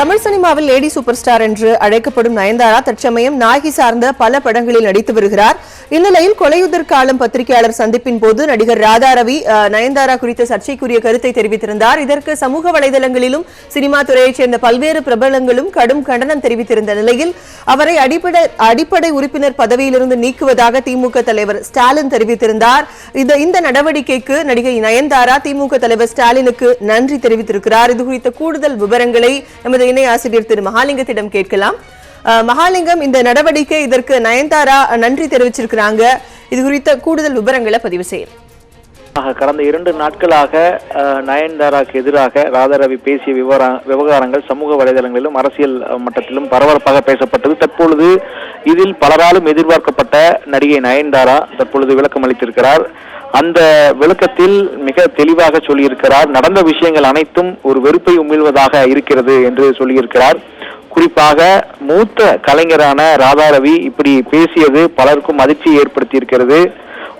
தமிழ் சினிமாவில் lady super star என்று அழைக்கப்படும் நயன்தாரா தற்சமயம் நாயகி சார்ந்த பல படங்களில் நடித்து வருகிறார். இந்நிலையில் கொலையுதிர் காலம் பத்திரிகையாளர் சந்திப்பின் போது நடிகர் ராதா ரவி நயன்தாரா குறித்த சர்ச்சைக்குரிய கருத்தை தெரிவித்திருந்தார். இதற்கு சமூக வலைதளங்களிலும் சினிமா துறையைச் சேர்ந்த பல்வேறு பிரபலங்களும் கடும் கண்டனம் தெரிவித்திருந்த நிலையில் அவரை அடிப்படை உறுப்பினர் பதவியிலிருந்து நீக்குவதாக திமுக தலைவர் ஸ்டாலின் தெரிவித்திருந்தார். இந்த நடவடிக்கைக்கு நடிகை நயன்தாரா திமுக தலைவர் ஸ்டாலினுக்கு நன்றி தெரிவித்திருக்கிறார். இது குறித்த கூடுதல் விவரங்களை நமது இணை ஆசிரியர் திரு மகாலிங்கத்திடம் கேட்கலாம். மகாலிங்கம், இந்த நடவடிக்கை இதற்கு நயன்தாரா நன்றி தெரிவிச்சிருக்கிறாங்க. இது குறித்த கூடுதல் விவரங்களை பதிவு செய்யும். கடந்த 2 நாட்களாக நயன்தாராக்கு எதிராக ராதா ரவி பேசிய விவகாரங்கள் சமூக வலைதளங்களிலும் அரசியல் மட்டத்திலும் பரபரப்பாக பேசப்பட்டது. தற்பொழுது இதில் பலராலும் எதிர்பார்க்கப்பட்ட நடிகை நயன்தாரா தற்பொழுது விளக்கம் அளித்திருக்கிறார். அந்த விளக்கத்தில் மிக தெளிவாக சொல்லியிருக்கிறார். நடந்த விஷயங்கள் அனைத்தும் ஒரு வெறுப்பை உமிழ்வதாக இருக்கிறது என்று சொல்லியிருக்கிறார். குறிப்பாக மூத்த கலைஞரான ராதா ரவி இப்படி பேசியது பலருக்கும் அதிர்ச்சியை ஏற்படுத்தி இருக்கிறது.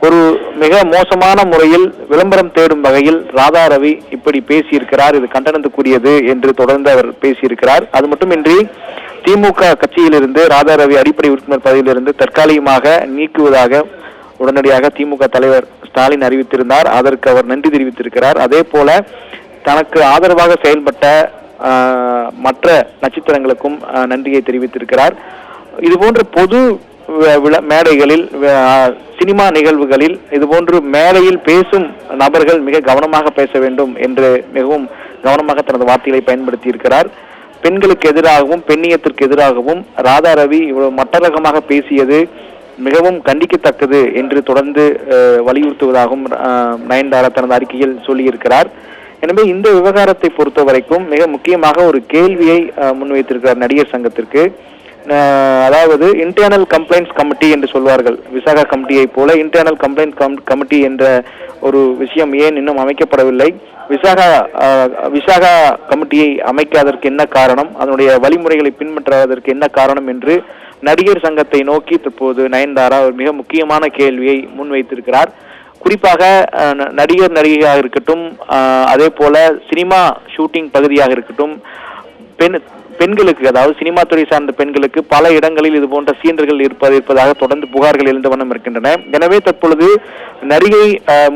ஒரு மிக மோசமான முறையில் விளம்பரம் தேடும் வகையில் ராதா ரவி இப்படி பேசியிருக்கிறார். இது கண்டனத்துக்குரியது என்று தொடர்ந்து அவர் பேசியிருக்கிறார். அது மட்டுமின்றி திமுக கட்சியிலிருந்து ராதா ரவி அடிப்படை உறுப்பினர் பதவியிலிருந்து தற்காலிகமாக நீக்குவதாக உடனடியாக திமுக தலைவர் ஸ்டாலின் அறிவித்திருந்தார். அதற்கு அவர் நன்றி தெரிவித்திருக்கிறார். அதே போல தனக்கு ஆதரவாக செயல்பட்ட மற்ற நட்சத்திரங்களுக்கும் நன்றியை தெரிவித்திருக்கிறார். இதுபோன்ற பொது மேடைகளில் சினிமா நிகழ்வுகளில் இதுபோன்று மேடையில் பேசும் நபர்கள் மிக கவனமாக பேச வேண்டும் என்று மிகவும் கவனமாக தனது வார்த்தைகளை பயன்படுத்தி இருக்கிறார். பெண்களுக்கு எதிராகவும் பெண்ணியத்திற்கு எதிராகவும் ராதா ரவி இவ்வளவு மட்டரகமாக பேசியது மிகவும் கண்டிக்கத்தக்கது என்று தொடர்ந்து வலியுறுத்துவதாகவும் நயன்தாரா தனது அறிக்கையில் சொல்லியிருக்கிறார். எனவே இந்த விவகாரத்தை பொறுத்த வரைக்கும் மிக முக்கியமாக ஒரு கேள்வியை முன்வைத்திருக்கிறார் நடிகர் சங்கத்திற்கு. அதாவது இன்டர்னல் கம்ப்ளைண்ட்ஸ் கமிட்டி என்று சொல்வார்கள். விசாகா கமிட்டியை போல இன்டர்னல் கம்ப்ளைண்ட் கமிட்டி என்ற ஒரு விஷயம் ஏன் இன்னும் அமைக்கப்படவில்லை? விசாகா கமிட்டியை அமைக்காததற்கு என்ன காரணம்? அதனுடைய வழிமுறைகளை பின்பற்றுவதற்கு என்ன காரணம் என்று நடிகர் சங்கத்தை நோக்கி தற்போது நயன்தாரா ஒரு மிக முக்கியமான கேள்வியை முன்வைத்திருக்கிறார். குறிப்பாக நடிகையாக இருக்கட்டும், அதே போல சினிமா ஷூட்டிங் பகுதியாக இருக்கட்டும், பெண்களுக்கு, அதாவது சினிமா துறை சார்ந்த பெண்களுக்கு பல இடங்களில் இது போன்ற சீண்டர்கள் இருப்பதாக தொடர்ந்து புகார்கள் எழுந்த வண்ணம் இருக்கின்றன. எனவே தற்பொழுது நடிகை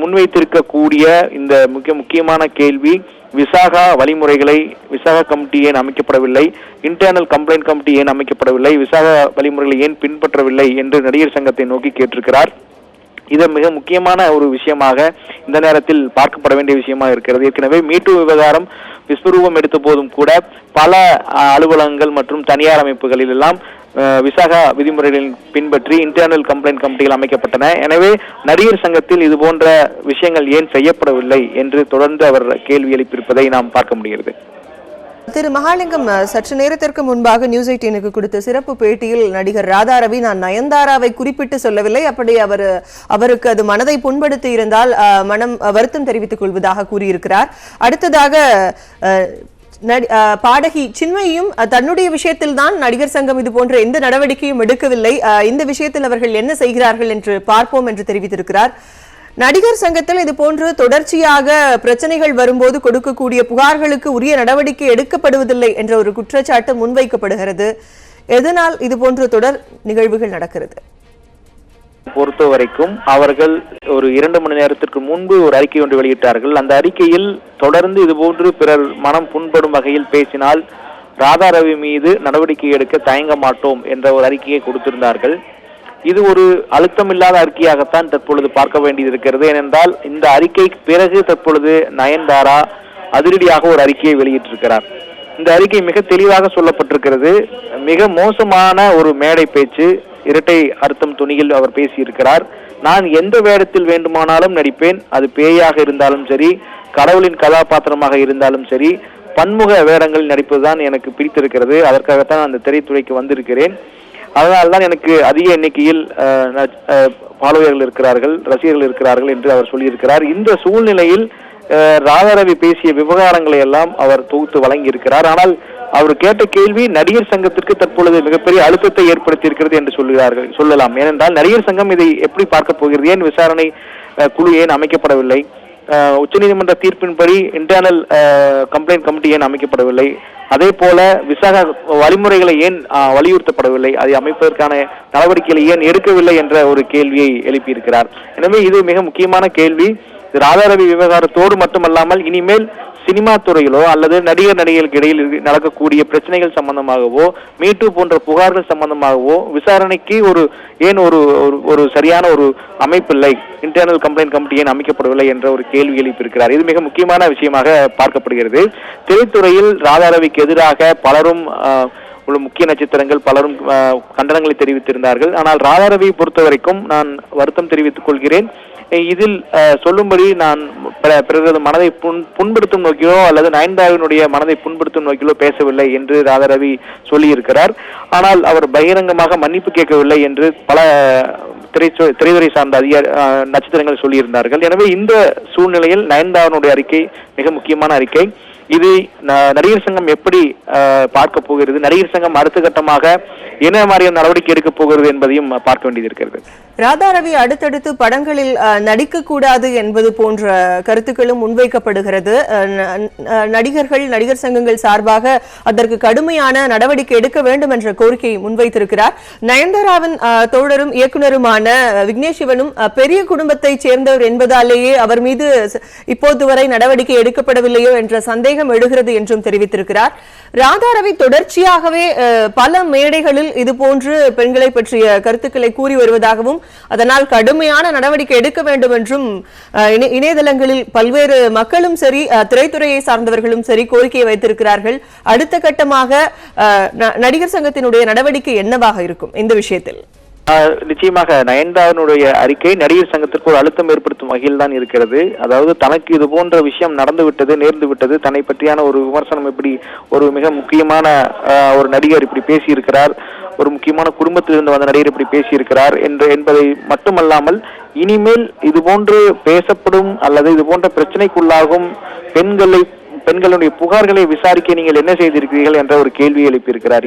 முன்வைத்திருக்கக்கூடிய இந்த முக்கியமான கேள்வி, விசாகா வழிமுறைகளை, விசாகா கமிட்டி ஏன் அமைக்கப்படவில்லை, இன்டர்னல் கம்ப்ளைண்ட் கமிட்டி ஏன் அமைக்கப்படவில்லை, விசாகா வழிமுறைகளை ஏன் பின்பற்றவில்லை என்று நடிகர் சங்கத்தை நோக்கி கேட்டிருக்கிறார். இது மிக முக்கியமான ஒரு விஷயமாக இந்த நேரத்தில் பார்க்கப்பட வேண்டிய விஷயமாக இருக்கிறது. ஏற்கனவே மீட்டு விவகாரம் விஸ்வரூபம் எடுத்த போதும் கூட பல அலுவலகங்கள் மற்றும் தனியார் அமைப்புகளில் எல்லாம் விசாகா விதிமுறைகளின் பின்பற்றி இன்டர்னல் கம்ப்ளைண்ட் கமிட்டிகள் அமைக்கப்பட்டன. எனவே நடிகர் சங்கத்தில் இது போன்ற விஷயங்கள் ஏன் செய்யப்படவில்லை என்று தொடர்ந்து அவர் கேள்வி எழுப்பியிருப்பதை நாம் பார்க்க முடிகிறது. திரு மகாலிங்கம், சற்று நேரத்திற்கு முன்பாக நியூஸ் 18க்கு கொடுத்த சிறப்பு பேட்டியில் நடிகர் ராதா ரவி, நான் நயன்தாராவை குறிப்பிட்டு சொல்லவில்லை, அப்படி அவருக்கு அது மனதை புண்படுத்தி இருந்தால் மனம் வருத்தம் தெரிவித்துக் கொள்வதாக கூறியிருக்கிறார். அடுத்ததாக பாடகி சின்மயியும் தன்னுடைய விஷயத்தில் தான் நடிகர் சங்கம் இது போன்ற எந்த நடவடிக்கையும் எடுக்கவில்லை, இந்த விஷயத்தில் அவர்கள் என்ன செய்கிறார்கள் என்று பார்ப்போம் என்று தெரிவித்திருக்கிறார். நடிகர் சங்கத்தில் இது போன்று தொடர்ச்சியாக பிரச்சனைகள் வரும்போது கொடுக்கக்கூடிய புகார்களுக்கு உரிய நடவடிக்கை எடுக்கப்படுவதில்லை என்ற ஒரு குற்றச்சாட்டு முன்வைக்கப்படுகிறது. எதனால் இது போன்ற தொடர் நிகழ்வுகள் நடக்கிறது? பொறுத்த வரைக்கும் அவர்கள் ஒரு 2 மணி நேரத்திற்கு முன்பு ஒரு அறிக்கை ஒன்று வெளியிட்டார்கள். அந்த அறிக்கையில் தொடர்ந்து இதுபோன்று பிறர் மனம் புண்படும் வகையில் பேசினால் ராதா ரவி மீது நடவடிக்கை எடுக்க தயங்க மாட்டோம் என்ற ஒரு அறிக்கையை கொடுத்திருந்தார்கள். இது ஒரு அழுத்தமில்லாத அறிக்கையாகத்தான் தற்பொழுது பார்க்க வேண்டியது இருக்கிறது. ஏனென்றால் இந்த அறிக்கைக்கு பிறகு தற்பொழுது நயன்தாரா அதிரடியாக ஒரு அறிக்கையை வெளியிட்டிருக்கிறார். இந்த அறிக்கை மிக தெளிவாக சொல்லப்பட்டிருக்கிறது. மிக மோசமான ஒரு மேடை பேச்சு, இரட்டை அர்த்தம் துணியில் அவர் பேசியிருக்கிறார். நான் எந்த வேடத்தில் வேண்டுமானாலும் நடிப்பேன், அது பேயாக இருந்தாலும் சரி, கடவுளின் கதாபாத்திரமாக இருந்தாலும் சரி, பன்முக வேடங்களில் நடிப்பதுதான் எனக்கு பிடித்திருக்கிறது. அதற்காகத்தான் அந்த திரைத்துறைக்கு வந்திருக்கிறேன். அதனால்தான் எனக்கு அதிக எண்ணிக்கையில் ஃபாலோவர்கள் இருக்கிறார்கள், ரசிகர்கள் இருக்கிறார்கள் என்று அவர் சொல்லியிருக்கிறார். இந்த சூழ்நிலையில் ராதா ரவி பேசிய விவகாரங்களை எல்லாம் அவர் தொகுத்து வழங்கி இருக்கிறார். ஆனால் அவர் கேட்ட கேள்வி நடிகர் சங்கத்திற்கு தற்பொழுது மிகப்பெரிய அழுத்தத்தை ஏற்படுத்தி இருக்கிறது என்று சொல்லலாம். ஏனென்றால் நடிகர் சங்கம் இதை எப்படி பார்க்க போகிறது? ஏன் விசாரணை குழு ஏன் அமைக்கப்படவில்லை? உச்சநீதிமன்ற தீர்ப்பின்படி இன்டர்னல் கம்ப்ளைண்ட் கமிட்டி ஏன் அமைக்கப்படவில்லை, அதே போல விசாக வழிமுறைகளை ஏன் வலியுறுத்தப்படவில்லை, அதை அமைப்பதற்கான நடவடிக்கைகளை ஏன் எடுக்கவில்லை என்ற ஒரு கேள்வியை எழுப்பியிருக்கிறார். எனவே இது மிக முக்கியமான கேள்வி. ராதாரவி விவகாரத்தோடு மட்டுமல்லாமல் இனிமேல் சினிமா துறையிலோ அல்லது நடிகர்களுக்கு இடையில் நடக்கக்கூடிய பிரச்சனைகள் சம்பந்தமாகவோ மீட்டு போன்ற புகார்கள் சம்பந்தமாகவோ விசாரணைக்கு ஒரு சரியான ஒரு அமைப்பில்லை, இன்டர்னல் கம்ப்ளைண்ட் கமிட்டி ஏன் அமைக்கப்படவில்லை என்ற ஒரு கேள்வி எழுப்பியிருக்கிறார். இது மிக முக்கியமான விஷயமாக பார்க்கப்படுகிறது. திரைத்துறையில் ராதாரவிக்கு எதிராக பலரும் உள்ள முக்கிய நட்சத்திரங்கள் பலரும் கண்டனங்களை தெரிவித்திருந்தார்கள். ஆனால் ராதாரவியை பொறுத்த வரைக்கும் நான் வருத்தம் தெரிவித்துக் கொள்கிறேன். இதில் சொல்லும்படி நான் பிறகு மனதை புண்படுத்தும் நோக்கிலோ அல்லது நயன்தாராவினுடைய மனதை புண்படுத்தும் நோக்கிலோ பேசவில்லை என்று ராதாரவி சொல்லியிருக்கிறார். ஆனால் அவர் பகிரங்கமாக மன்னிப்பு கேட்கவில்லை என்று பல திரைத்துறை சார்ந்த நட்சத்திரங்கள் சொல்லியிருந்தார்கள். எனவே இந்த சூழ்நிலையில் நயன்தாராவினுடைய அறிக்கை மிக முக்கியமான அறிக்கை. இது நடிகர் சங்கம் எப்படி பார்க்க போகிறது, நடிகர் சங்கம் அடுத்த கட்டமாக என்ன மாதிரியான நடவடிக்கை எடுக்க போகிறது என்பதையும் பார்க்க வேண்டியது இருக்கிறது. ராதாரவி அடுத்தடுத்து படங்களில் நடிக்க கூடாது என்பது போன்ற கருத்துக்களும் முன்வைக்கப்படுகிறது. நடிகர் சங்கங்கள் சார்பாக அதற்கு கடுமையான நடவடிக்கை எடுக்க வேண்டும் என்ற கோரிக்கையை முன்வைத்திருக்கிறார். நயன்தாராவின் தோழரும் இயக்குனருமான விக்னேஷ் சிவனும் பெரிய குடும்பத்தை சேர்ந்தவர் என்பதாலேயே அவர் மீது இப்போது வரை நடவடிக்கை எடுக்கப்படவில்லையோ என்ற சந்தேகம் எழுகிறது என்றும் தெரிவித்திருக்கிறார். ராதாரவி தொடர்ச்சியாகவே பல மேடைகளில் இதுபோன்று பெண்களை பற்றிய கருத்துக்களை கூறி வருவதாகவும் அதனால் கடுமையான நடவடிக்கை எடுக்க வேண்டும் என்றும் இணையதளங்களில் பல்வேறு மக்களும் சரி திரைத்துறையை சார்ந்தவர்களும் சரி கோரிக்கையை வைத்திருக்கிறார்கள். அடுத்த கட்டமாக நடிகர் சங்கத்தினுடைய நடவடிக்கை என்னவாக இருக்கும் இந்த விஷயத்தில்? நிச்சயமாக நயன்தாராவினுடைய அறிக்கை நடிகர் சங்கத்திற்கு ஒரு அழுத்தம் ஏற்படுத்தும் வகையில் தான் இருக்கிறது. அதாவது தனக்கு இது போன்ற விஷயம் நடந்து விட்டது, நேர்ந்து விட்டது, தன்னை பற்றியான ஒரு விமர்சனம் இப்படி ஒரு மிக முக்கியமான ஒரு நடிகர் இப்படி பேசியிருக்கிறார், ஒரு முக்கியமான குடும்பத்தில் இருந்து வந்த நடிகர் இப்படி பேசியிருக்கிறார் என்பதை மட்டுமல்லாமல் இனிமேல் இது போன்று பேசப்படும் அல்லது இது போன்ற பிரச்சனைக்குள்ளாகும் பெண்களுடைய புகார்களை விசாரிக்க நீங்கள் என்ன செய்திருக்கிறீர்கள் என்ற ஒரு கேள்வி எழுப்பியிருக்கிறார்.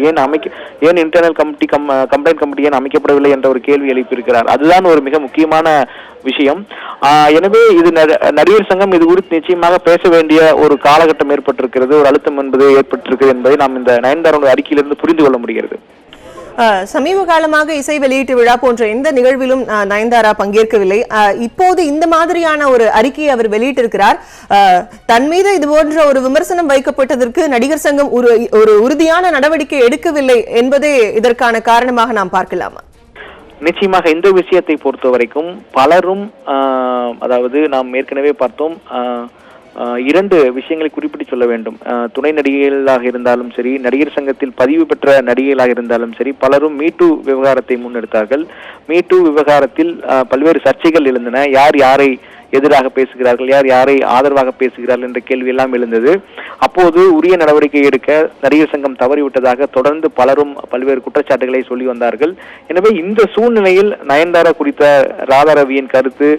ஏன் இன்டர்னல் கம்ப்ளைண்ட் கமிட்டி ஏன் அமைக்கப்படவில்லை என்ற ஒரு கேள்வி எழுப்பியிருக்கிறார். அதுதான் ஒரு மிக முக்கியமான விஷயம். எனவே இது நடிகர் சங்கம் இது குறித்து நிச்சயமாக பேச வேண்டிய ஒரு காலகட்டம் ஏற்பட்டிருக்கிறது, ஒரு அழுத்தம் என்பது ஏற்பட்டிருக்கிறது என்பதை நாம் இந்த நயன்தாராவுடைய அறிக்கையிலிருந்து புரிந்து கொள்ள முடிகிறது. சமீப காலமாக இசை வெளியீட்டு விழா போன்ற எந்த நிகழ்விலும் நயன்தாரா பங்கேற்கவில்லை. இப்போது இந்த மாதிரியான ஒரு அறிக்கையை அவர் வெளியிட்டிருக்கிறார். தன் மீது இது போன்ற ஒரு விமர்சனம் வைக்கப்பட்டதற்கு நடிகர் சங்கம் ஒரு உறுதியான நடவடிக்கை எடுக்கவில்லை என்பதே இதற்கான காரணமாக நாம் பார்க்கலாமா? நிச்சயமாக இந்த விஷயத்தை பொறுத்த வரைக்கும் பலரும் அதாவது நாம் ஏற்கனவே பார்த்தோம், இரண்டு விஷயங்களை குறிப்பிட்டு சொல்ல வேண்டும். துணை நடிகைகளாக இருந்தாலும் சரி, நடிகர் சங்கத்தில் பதிவு பெற்ற நடிகைகளாக இருந்தாலும் சரி, பலரும் மீட்டு விவகாரத்தை முன்னெடுத்தார்கள். மீட்டு விவகாரத்தில் பல்வேறு சர்ச்சைகள் எழுந்தன. யார் யாரை எதிராக பேசுகிறார்கள், யார் யாரை ஆதரவாக பேசுகிறார்கள் என்ற கேள்வி எல்லாம் எழுந்தது. அப்போது உரிய நடவடிக்கை எடுக்க நடிகர் சங்கம் தவறிவிட்டதாக தொடர்ந்து பலரும் பல்வேறு குற்றச்சாட்டுகளை சொல்லி வந்தார்கள். எனவே இந்த சூழ்நிலையில் நயன்தாரா குறித்த ராதாரவியின் கருத்து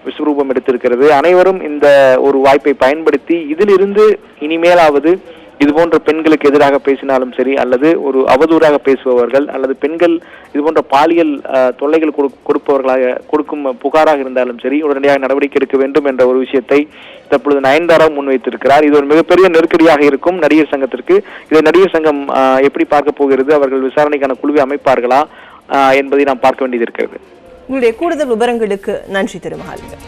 விஸ்வரூபம் எடுத்திருக்கிறது. அனைவரும் இந்த ஒரு வாய்ப்பை பயன்படுத்தி இதிலிருந்து இனிமேலாவது இது போன்ற பெண்களுக்கு எதிராக பேசினாலும் சரி, அல்லது ஒரு அவதூறாக பேசுபவர்கள் அல்லது பெண்கள் இது போன்ற பாலியல் தொல்லைகள் கொடுக்கும் புகாராக இருந்தாலும் சரி உடனடியாக நடவடிக்கை எடுக்க வேண்டும் என்ற ஒரு விஷயத்தை தற்பொழுது நயன்தாரா முன்வைத்திருக்கிறார். இது ஒரு மிகப்பெரிய நெருக்கடியாக இருக்கும் நடிகர் சங்கத்திற்கு. இதை நடிகர் சங்கம் எப்படி பார்க்க போகிறது, அவர்கள் விசாரணைக்கான குழுவை அமைப்பார்களா என்பதை நாம் பார்க்க வேண்டியது இருக்கிறது. உங்களுடைய கூடுதல் விவரங்களுக்கு நன்றி திருமகாலிங்கம்.